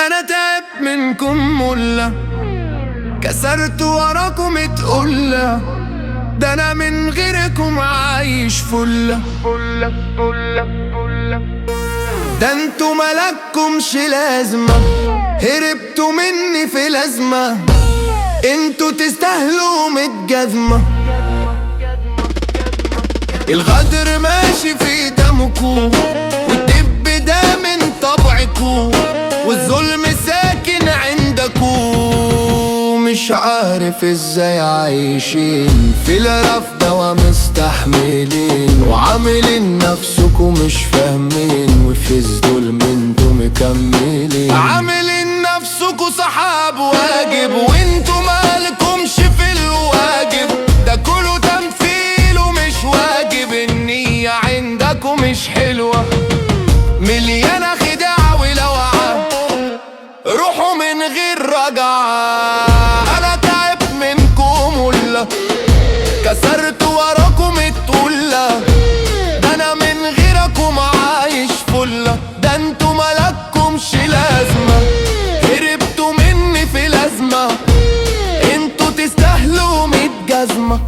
انا تعبت منكم ملة، كسرت وراكم تقولة، ده انا من غيركم عايش فلة. ده انتوا ملكمش لازمة، هربتوا مني في لازمة، انتوا تستاهلوا متجزمة. الغدر ماشي في دمكم، والدب ده من طبعكم، والظلم ساكن عندكم. مش عارف ازاي عايشين في الرفضة ومستحملين، وعاملين نفسكم مش فاهمين، وفي الظلم انتوا مكملين. عاملين نفسكم صحاب واجب، وانتوا مالكمش في الواجب. ده كله تمثيل ومش واجب، النية عندكم مش حلوة، مليانة خداع ولوعة، روحوا من غير رجعة. أنا تعبت منكم ولا كسرت وراكم التقولة، ده أنا من غيركم عايش فلة. ده انتوا ملكمش لازمة، هربتوا مني في لازمة، انتوا تستاهلوا 100 جزمة.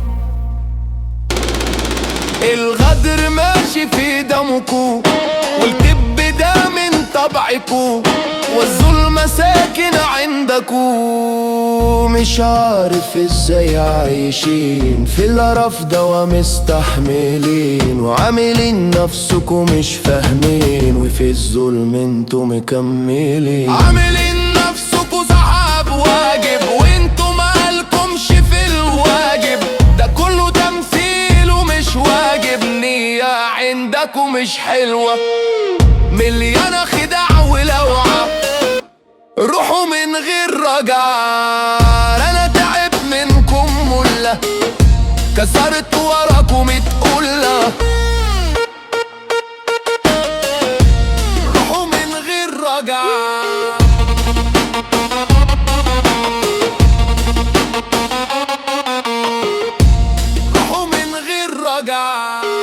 الغدر ماشي في دمكم، والكذب ده من طبعكم، والظلم ساكن عندكم. مش عارف ازاي عايشين في الرفضة ومستحملين، وعاملين نفسكم مش فاهمين، وفي الظلم انتوا مكملين. عاملين نفسكم صحاب واجب، وانتوا مالكمش في الواجب. ده كله تمثيل ومش واجب، نية عندكم مش حلوة، مليانة خداع ولوعة، روحوا من غير رجعة. انا تعبت منكم ملة، كسرت وراكم تقولة، روحوا من غير رجعة. روحوا من غير رجعة.